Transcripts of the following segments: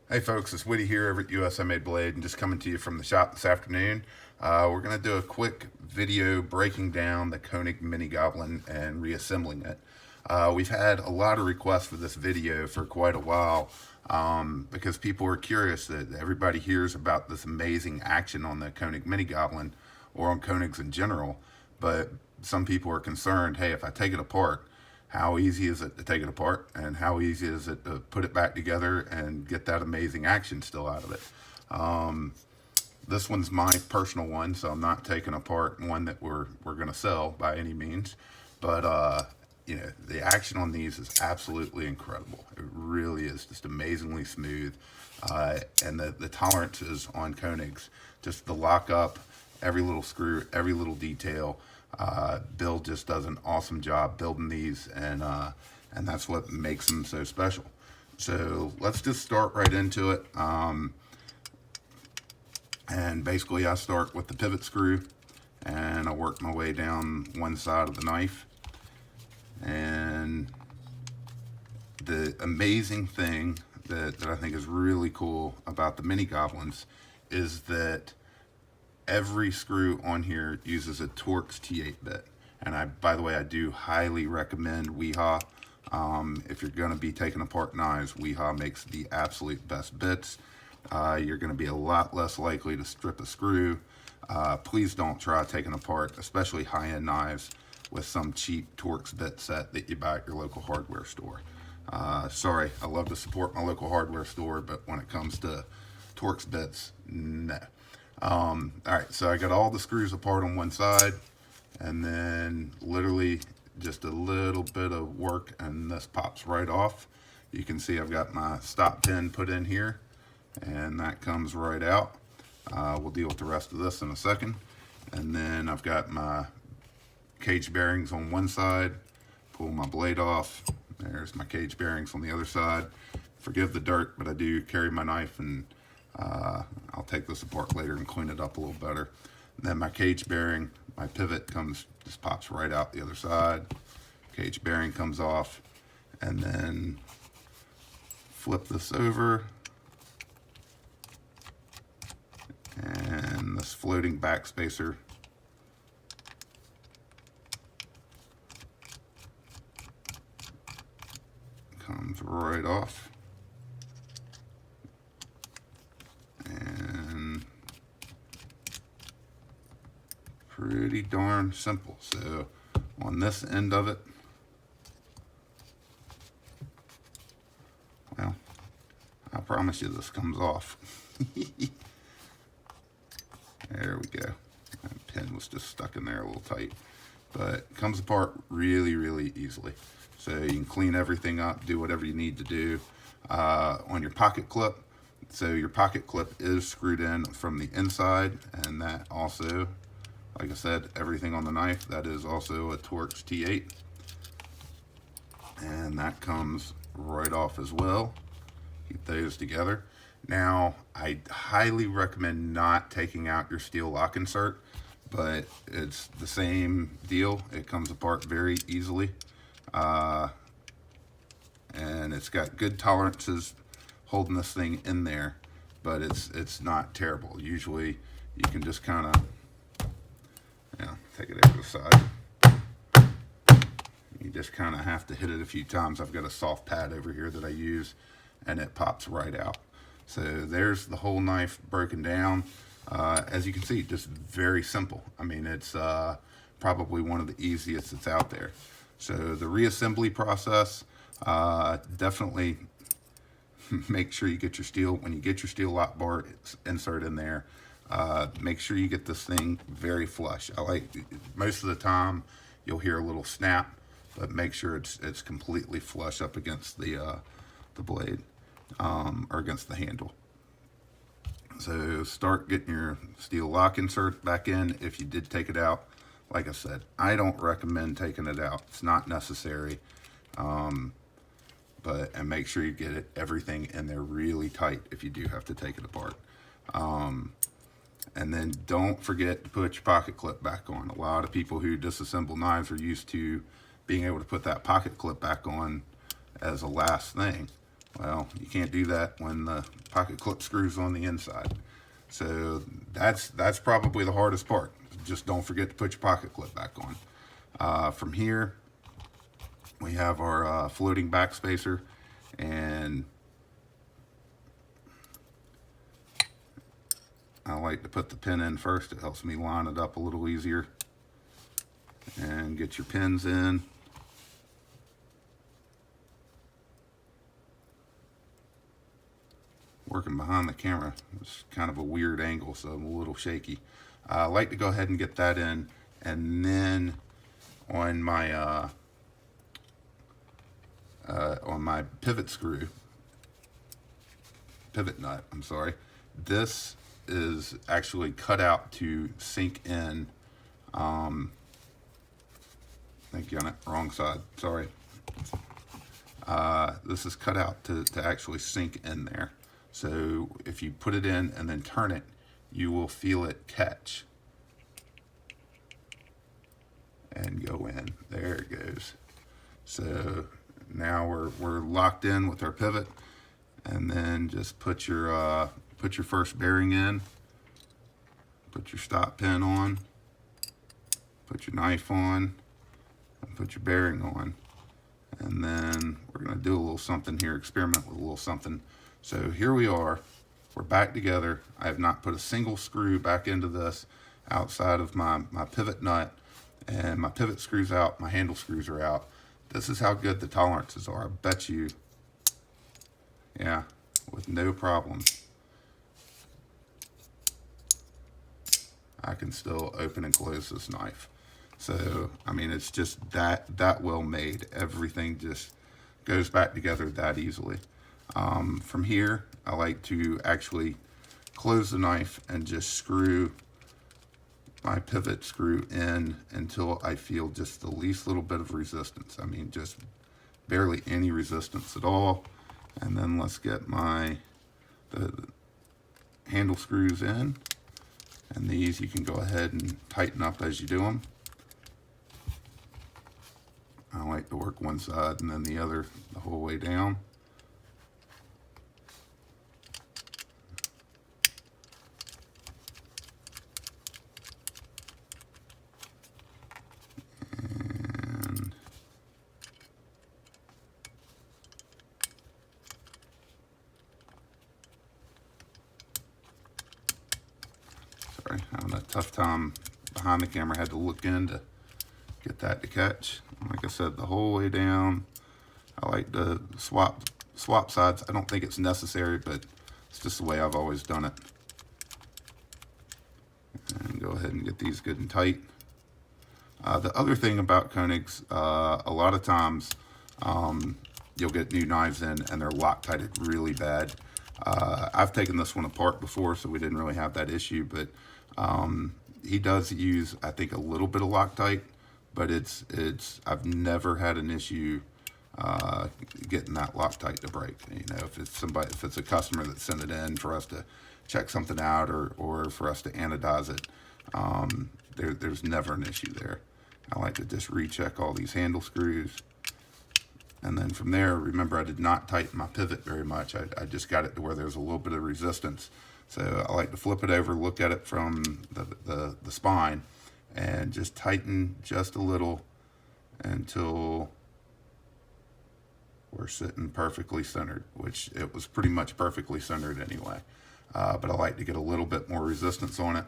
Hey folks, it's Woody here over at USA Made Blade and just coming to you from the shop this afternoon. We're going to do a quick video breaking down the Koenig Mini Goblin and reassembling it. We've had a lot of requests for this video for quite a while because people are curious that everybody hears about this amazing action on the Koenig Mini Goblin or on Koenigs in general, but some people are concerned, hey, if I take it apart, how easy is it to take it apart and how easy is it to put it back together and get that amazing action still out of it. This one's my personal one, so I'm not taking apart one that we're going to sell by any means, but the action on these is absolutely incredible. It really is just amazingly smooth, and the tolerances on Koenigs, just the lock up, every little screw, every little detail. Bill just does an awesome job building these, and that's what makes them so special. So let's just start right into it. And basically I start with the pivot screw and I work my way down one side of the knife. And the amazing thing that I think is really cool about the Mini Goblins is that every screw on here uses a Torx T8 bit. And by the way, I do highly recommend Weehaw. If you're going to be taking apart knives, Weehaw makes the absolute best bits. You're going to be a lot less likely to strip a screw. Please don't try taking apart, especially high-end knives, with some cheap Torx bit set that you buy at your local hardware store. Sorry, I love to support my local hardware store, but when it comes to Torx bits, no. All right, so I got all the screws apart on one side, and then literally just a little bit of work and this pops right off. You can see I've got my stop pin put in here, and that comes right out. We'll deal with the rest of this in a second. And then I've got my cage bearings on one side, pull my blade off. There's my cage bearings on the other side. Forgive the dirt, but I do carry my knife, and I'll take this apart later and clean it up a little better. And then my cage bearing, my pivot just pops right out the other side. Cage bearing comes off, and then flip this over, and this floating back spacer comes right off. And pretty darn simple. So on this end of it, well, I promise you this comes off. There we go. That pin was just stuck in there a little tight, but it comes apart really, really easily. So you can clean everything up, do whatever you need to do. On your pocket clip, so your pocket clip is screwed in from the inside, and that also, like I said, everything on the knife, that is also a Torx T8. And that comes right off as well. Keep those together. Now, I highly recommend not taking out your steel lock insert, but it's the same deal. It comes apart very easily. And it's got good tolerances holding this thing in there, but it's not terrible. Usually you can just kind of, take it over the side. You just kind of have to hit it a few times. I've got a soft pad over here that I use, and it pops right out. So there's the whole knife broken down. As you can see, just very simple. I mean, it's probably one of the easiest that's out there. So the reassembly process, definitely make sure you get your steel, when you get your steel lock bar insert in there, make sure you get this thing very flush. Most of the time you'll hear a little snap, but make sure it's completely flush up against the blade, or against the handle. So start getting your steel lock insert back in if you did take it out. Like I said, I don't recommend taking it out. It's not necessary. And make sure you get everything in there really tight if you do have to take it apart. And then don't forget to put your pocket clip back on. A lot of people who disassemble knives are used to being able to put that pocket clip back on as a last thing. Well, you can't do that when the pocket clip screw's on the inside. So that's probably the hardest part. Just don't forget to put your pocket clip back on. From here, we have our floating back spacer, and I like to put the pin in first. It helps me line it up a little easier. And get your pins in. Working behind the camera is kind of a weird angle, so I'm a little shaky. I like to go ahead and get that in, and then on my pivot nut, I'm sorry, this is actually cut out to sink in. Thank you on it, wrong side, sorry. This is cut out to actually sink in there. So if you put it in and then turn it, you will feel it catch and go in. There it goes. So now we're locked in with our pivot, and then just put your first bearing in, put your stop pin on, put your knife on, and put your bearing on. And then we're going to do a little something here, experiment with a little something. So here we are, we're back together. I have not put a single screw back into this outside of my pivot nut, and my pivot screws out, my handle screws are out. This is how good the tolerances are. I bet you, yeah, with no problem, I can still open and close this knife. So, I mean, it's just that well made. Everything just goes back together that easily. From here, I like to actually close the knife and just screw my pivot screw in until I feel just the least little bit of resistance. I mean, just barely any resistance at all. And then let's get the handle screws in. And these you can go ahead and tighten up as you do them. I like to work one side and then the other the whole way down. And sorry, having a tough time behind the camera. Had to look in to get that to catch. Like I said, the whole way down. I like to swap sides. I don't think it's necessary, but it's just the way I've always done it. And go ahead and get these good and tight. The other thing about Koenigs, a lot of times you'll get new knives in and they're Loctited really bad. I've taken this one apart before, so we didn't really have that issue, but he does use, I think, a little bit of Loctite, but I've never had an issue getting that Loctite to break. You know, if it's a customer that sent it in for us to check something out or for us to anodize it, there's never an issue there. I like to just recheck all these handle screws. And then from there, remember, I did not tighten my pivot very much. I just got it to where there's a little bit of resistance. So I like to flip it over, look at it from the spine, and just tighten just a little until we're sitting perfectly centered, which it was pretty much perfectly centered anyway. But I like to get a little bit more resistance on it.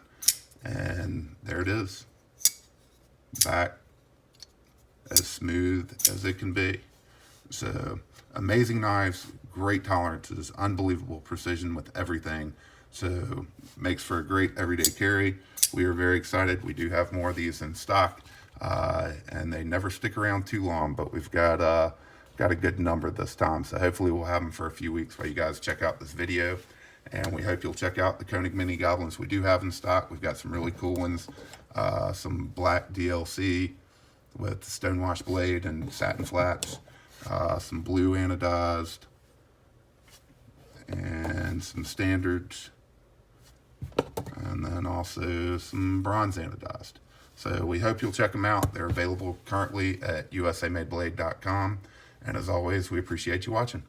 And there it is. Back as smooth as it can be. So amazing knives, great tolerances, unbelievable precision with everything. So makes for a great everyday carry. We are very excited. We do have more of these in stock, and they never stick around too long, but we've got a good number this time. So hopefully we'll have them for a few weeks while you guys check out this video. And we hope you'll check out the Koenig Mini Goblins we do have in stock. We've got some really cool ones, some black DLC with stonewash blade and satin flaps, some blue anodized, and some standards, and then also some bronze anodized. So we hope you'll check them out. They're available currently at usamadeblade.com. And as always, we appreciate you watching.